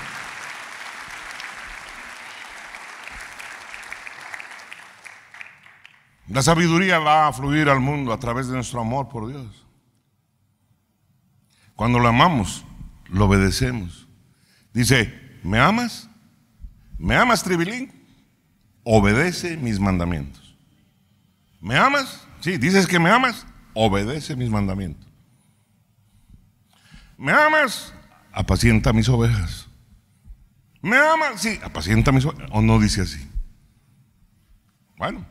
La sabiduría va a fluir al mundo a través de nuestro amor por Dios. Cuando lo amamos, lo obedecemos. Dice, ¿me amas? ¿Me amas, Tribilín? Obedece mis mandamientos. ¿Me amas? Sí, dices que me amas. Obedece mis mandamientos. ¿Me amas? Apacienta mis ovejas. ¿Me amas? Sí, apacienta mis ovejas. ¿O no dice así? Bueno,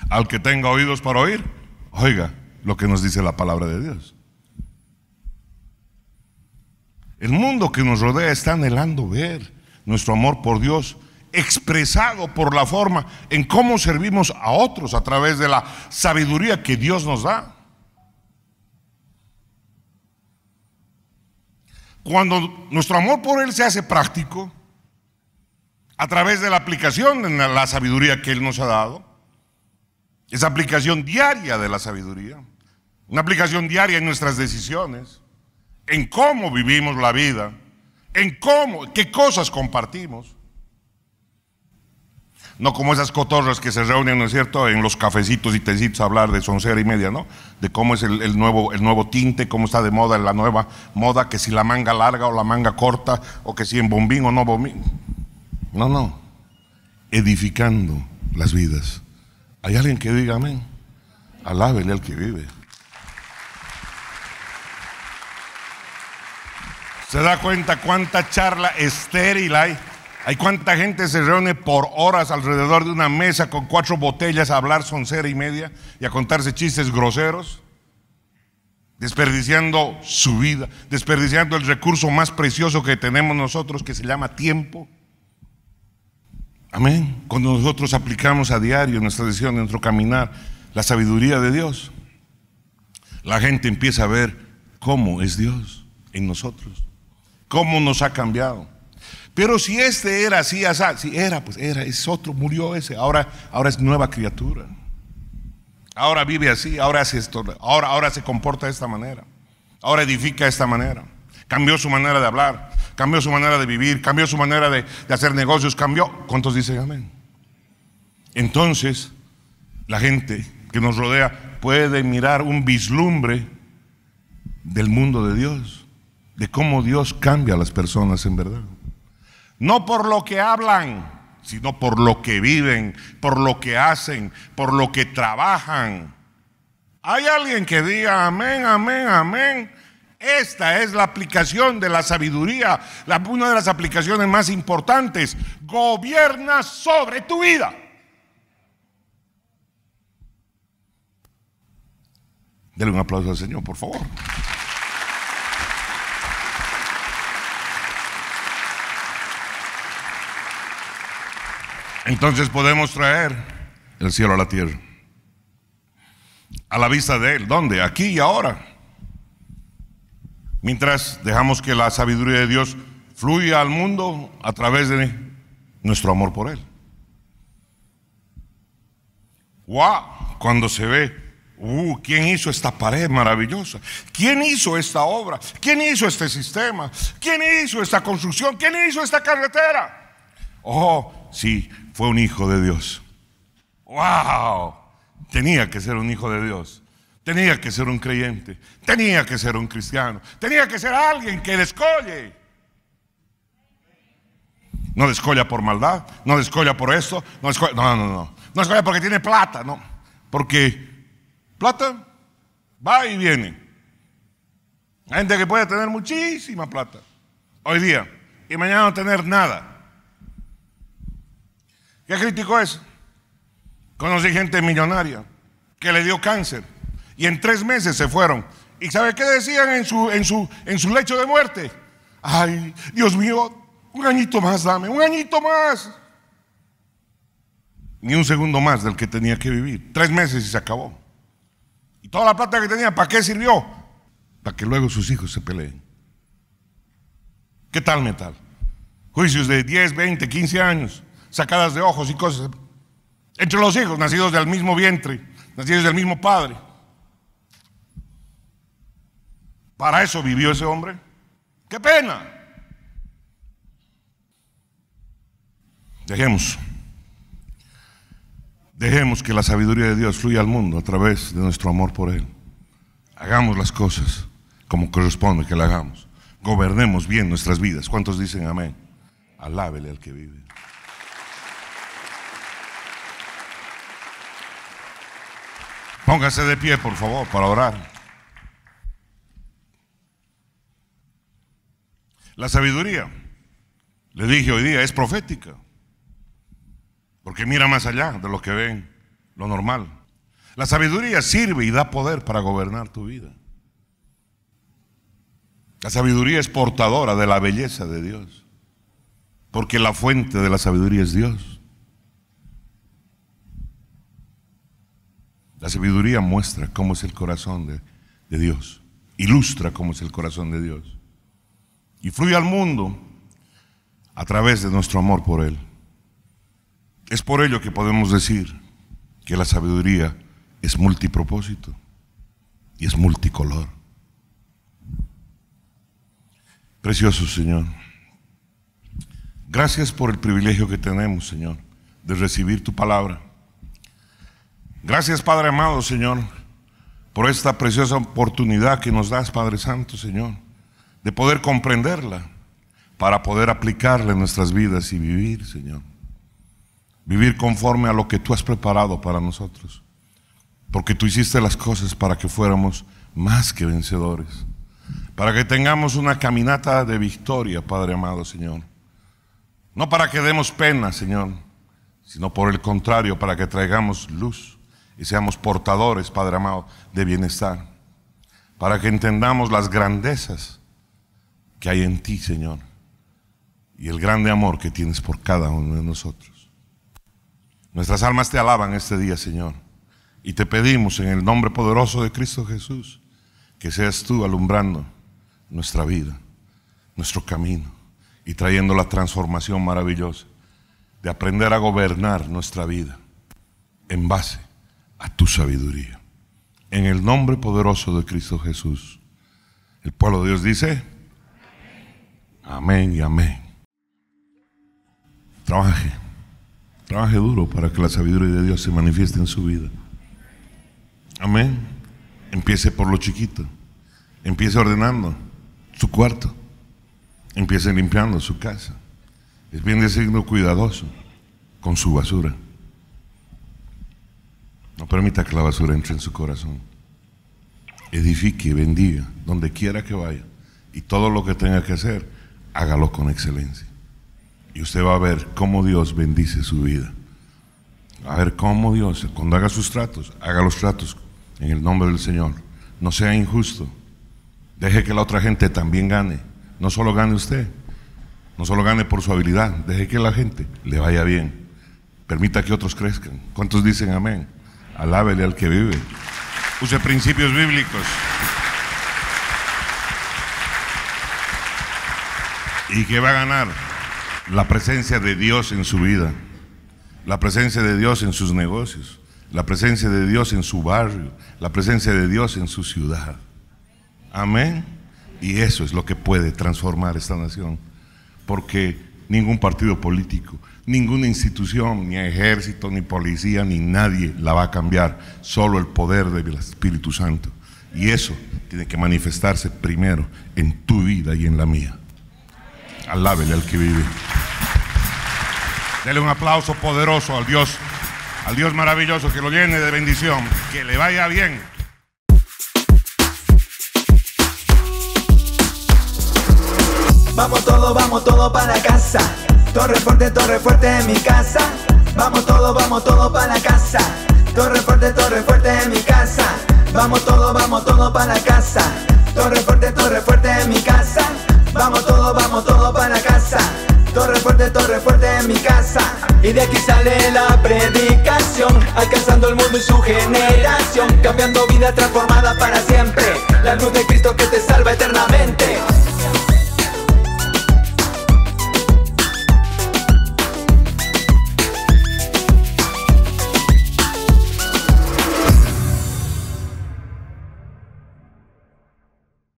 al que tenga oídos para oír, oiga lo que nos dice la palabra de Dios. El mundo que nos rodea está anhelando ver nuestro amor por Dios expresado por la forma en cómo servimos a otros a través de la sabiduría que Dios nos da. Cuando nuestro amor por Él se hace práctico a través de la aplicación de la sabiduría que Él nos ha dado, esa aplicación diaria de la sabiduría, una aplicación diaria en nuestras decisiones, en cómo vivimos la vida, en qué cosas compartimos. No como esas cotorras que se reúnen, ¿no es cierto?, en los cafecitos y tecitos a hablar de soncera y media, ¿no? De cómo es el nuevo tinte, cómo está de moda la nueva moda, que si la manga larga o la manga corta, o que si en bombín o no bombín. No. Edificando las vidas. ¿Hay alguien que diga amén? Alábele al que vive. ¿Se da cuenta cuánta charla estéril hay? Hay cuánta gente se reúne por horas alrededor de una mesa con 4 botellas a hablar soncera y media y a contarse chistes groseros, desperdiciando su vida, desperdiciando el recurso más precioso que tenemos nosotros, que se llama tiempo. Amén. Cuando nosotros aplicamos a diario en nuestra decisión, en nuestro caminar, la sabiduría de Dios, la gente empieza a ver cómo es Dios en nosotros, cómo nos ha cambiado. Pero si este era así, si era, pues era, es otro, murió ese, ahora es nueva criatura. Ahora vive así, ahora hace esto, ahora se comporta de esta manera, ahora edifica de esta manera. Cambió su manera de hablar, cambió su manera de vivir, cambió su manera de hacer negocios, cambió. ¿Cuántos dicen amén? Entonces, la gente que nos rodea puede mirar un vislumbre del mundo de Dios, de cómo Dios cambia a las personas en verdad. No por lo que hablan, sino por lo que viven, por lo que hacen, por lo que trabajan. ¿Hay alguien que diga amén, amén, amén? Esta es la aplicación de la sabiduría, una de las aplicaciones más importantes. Gobierna sobre tu vida. Denle un aplauso al Señor, por favor. Entonces podemos traer el cielo a la tierra, a la vista de Él. ¿Dónde? Aquí y ahora. Mientras dejamos que la sabiduría de Dios fluya al mundo a través de nuestro amor por Él. ¡Wow! Cuando se ve, ¿quién hizo esta pared maravillosa? ¿Quién hizo esta obra? ¿Quién hizo este sistema? ¿Quién hizo esta construcción? ¿Quién hizo esta carretera? Oh, sí, fue un hijo de Dios. ¡Wow! Tenía que ser un hijo de Dios. Tenía que ser un creyente. Tenía que ser un cristiano. Tenía que ser alguien que descolle. No descolla por maldad. No descolla por esto. No, no descolla porque tiene plata. No. Porque plata va y viene. Hay gente que puede tener muchísima plata hoy día y mañana no tener nada. ¿Qué crítico es? Conocí gente millonaria que le dio cáncer y en 3 meses se fueron. ¿Y sabe qué decían en su lecho de muerte? Ay, Dios mío, un añito más dame, un añito más. Ni un segundo más del que tenía que vivir. 3 meses y se acabó. Y toda la plata que tenía, ¿para qué sirvió? Para que luego sus hijos se peleen. ¿Qué tal metal? Juicios de 10, 20, 15 años, sacadas de ojos y cosas. Entre los hijos, nacidos del mismo vientre, nacidos del mismo padre. ¿Para eso vivió ese hombre? ¡Qué pena! Dejemos que la sabiduría de Dios fluya al mundo a través de nuestro amor por Él. Hagamos las cosas como corresponde que la hagamos. Gobernemos bien nuestras vidas. ¿Cuántos dicen amén? Alábele al que vive. Póngase de pie, por favor, para orar. La sabiduría, le dije hoy día, es profética. Porque mira más allá de lo que ven, lo normal. La sabiduría sirve y da poder para gobernar tu vida. La sabiduría es portadora de la belleza de Dios. Porque la fuente de la sabiduría es Dios. La sabiduría muestra cómo es el corazón de Dios. Ilustra cómo es el corazón de Dios. Y fluye al mundo a través de nuestro amor por Él. Es por ello que podemos decir que la sabiduría es multipropósito y es multicolor. Precioso Señor, gracias por el privilegio que tenemos, Señor, de recibir tu palabra. Gracias, Padre amado, Señor, por esta preciosa oportunidad que nos das, Padre Santo, Señor, de poder comprenderla para poder aplicarla en nuestras vidas y vivir, Señor. Vivir conforme a lo que tú has preparado para nosotros. Porque tú hiciste las cosas para que fuéramos más que vencedores. Para que tengamos una caminata de victoria, Padre amado, Señor. No para que demos pena, Señor, sino por el contrario, para que traigamos luz y seamos portadores, Padre amado, de bienestar. Para que entendamos las grandezas que hay en ti, Señor, y el grande amor que tienes por cada uno de nosotros. Nuestras almas te alaban este día, Señor, y te pedimos en el nombre poderoso de Cristo Jesús que seas tú alumbrando nuestra vida, nuestro camino y trayendo la transformación maravillosa de aprender a gobernar nuestra vida en base a tu sabiduría. En el nombre poderoso de Cristo Jesús, el pueblo de Dios dice amén y amén. Trabaje duro para que la sabiduría de Dios se manifieste en su vida. Amén. Empiece por lo chiquito. Empiece ordenando su cuarto. Empiece limpiando su casa. Es bien siendo cuidadoso con su basura. No permita que la basura entre en su corazón. Edifique y bendiga donde quiera que vaya. Y todo lo que tenga que hacer, hágalo con excelencia. Y usted va a ver cómo Dios bendice su vida. Va a ver cómo Dios, cuando haga sus tratos, haga los tratos en el nombre del Señor, No sea injusto. Deje que la otra gente también gane. No solo gane usted. No solo gane por su habilidad. Deje que la gente le vaya bien. Permita que otros crezcan. ¿Cuántos dicen amén? Alábele al que vive. Use principios bíblicos. ¿Y qué va a ganar? La presencia de Dios en su vida. La presencia de Dios en sus negocios. La presencia de Dios en su barrio. La presencia de Dios en su ciudad. Amén. Y eso es lo que puede transformar esta nación. Porque ningún partido político, ninguna institución, ni ejército, ni policía, ni nadie la va a cambiar. Solo el poder del Espíritu Santo. Y eso tiene que manifestarse primero en tu vida y en la mía. Alábele al que vive. Dele un aplauso poderoso al Dios maravilloso, que lo llene de bendición, que le vaya bien. Vamos todo para casa. Torre fuerte en mi casa. Vamos todo para casa. Torre fuerte en mi casa. Vamos todo para casa. Torre fuerte en mi casa. Vamos todo para casa. Torre fuerte en mi casa. Y de aquí sale la predicación, alcanzando el mundo y su generación, cambiando vida transformada para siempre. La luz de Cristo que te salva eternamente.